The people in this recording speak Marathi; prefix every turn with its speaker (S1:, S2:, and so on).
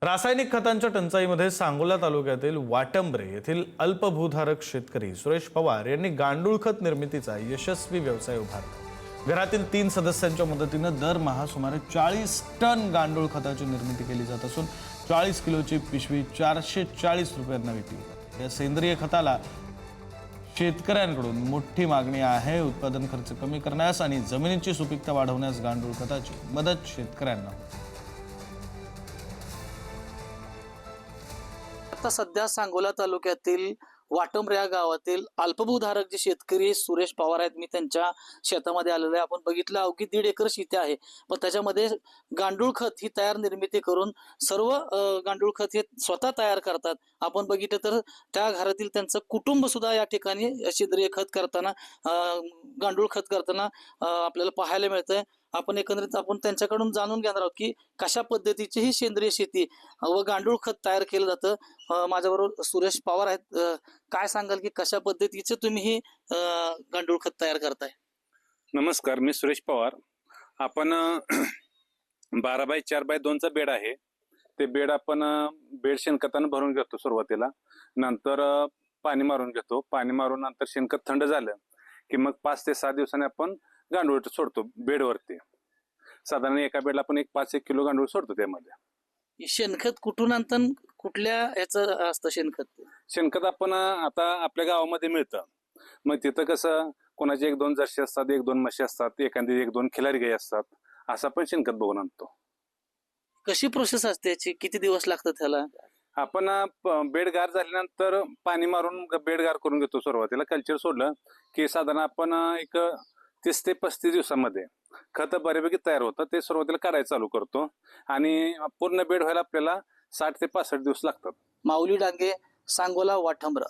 S1: रासायनिक खतांच्या टंचाईमध्ये सांगोला तालुक्यातील वाटंबरे येथील अल्पभूधारक शेतकरी सुरेश पवार यांनी गांडूळ खत निर्मितीचा यशस्वी व्यवसाय उभारला। घरातील 3 सदस्यांच्या मदतीने दरमहा सुमारे 40 टन गांडूळ खताची निर्मिती केली जात असून 40 किलोची पिशवी 440 रुपयांना विकली जाते। या सेंद्रिय खताला शेतकऱ्यांकडून मोठी मागणी आहे। उत्पादन खर्च कमी करण्यास आणि जमिनीची सुपीकता वाढवण्यास गांडूळ खताची मदत शेतकऱ्यांना होते।
S2: आता सध्या सांगोला तालुक्यातील वाटंबरे या गावातील अल्पभूधारक जे शेतकरी सुरेश पवार आहेत, मी त्यांच्या शेतामध्ये आलेलो आहे। आपण बघितलं अवघी 1.5 एकर शेती आहे, पण त्याच्यामध्ये गांडूळ खत ही तयार निर्मिती करून सर्व गांडूळ खत हे स्वतः तयार करतात। आपण बघितलं तर त्या घरातील त्यांचं कुटुंब सुद्धा या ठिकाणी सेंद्रिय खत करताना गांडूळ खत करताना आपल्याला पाहायला मिळतंय। आपण एकंदरीत आपण त्यांच्याकडून जाणून घेणार आहोत की कशा पद्धतीची ही सेंद्रिय शेती व गांडूळ खत तयार केलं जातं। माझ्याबरोबर सुरेश पवार आहेत। काय सांगाल की कशा पद्धतीचे तुम्ही ही गांडूळ खत तयार करताय?
S3: नमस्कार, मी सुरेश पवार। आपण 12x4x2चा बेड आहे। ते बेड आपण बेड शेणखतानं भरून घेतो सुरुवातीला, नंतर पाणी मारून घेतो। पाणी मारून नंतर शेणखत थंड झालं की मग 5 ते 6 दिवसांनी आपण गांडूळ सोडतो बेडवरती। साधारण एका बेडला आपण 5-1 किलो गांडूळ सोडतो। त्यामध्ये
S2: शेणखत कुठून आणतात, कुठल्या याचं असतं शेणखत?
S3: शेणखत आपण आता आपल्या गावामध्ये मिळतं। मग तिथं कसं कोणाचे 1-2 जर्सी असतात, 1-2 म्हशी असतात, एखादी 1-2 खिलारी गाई असतात, असं आपण शेणखत बघून आणतो।
S2: कशी प्रोसेस असते याची? किती दिवस लागतात त्याला?
S3: आपण बेड गार झाल्यानंतर पाणी मारून बेड गार करून घेतो। सुरुवातीला कल्चर सोडलं की साधारण आपण एक 30 ते 35 दिवसामध्ये खत बऱ्यापैकी तयार होतं। ते सुरुवातीला काढायला चालू करतो आणि पूर्ण बेड व्हायला आपल्याला 60 ते 65 दिवस लागतात।
S2: माऊली डांगे, सांगोला, वाटंबरा।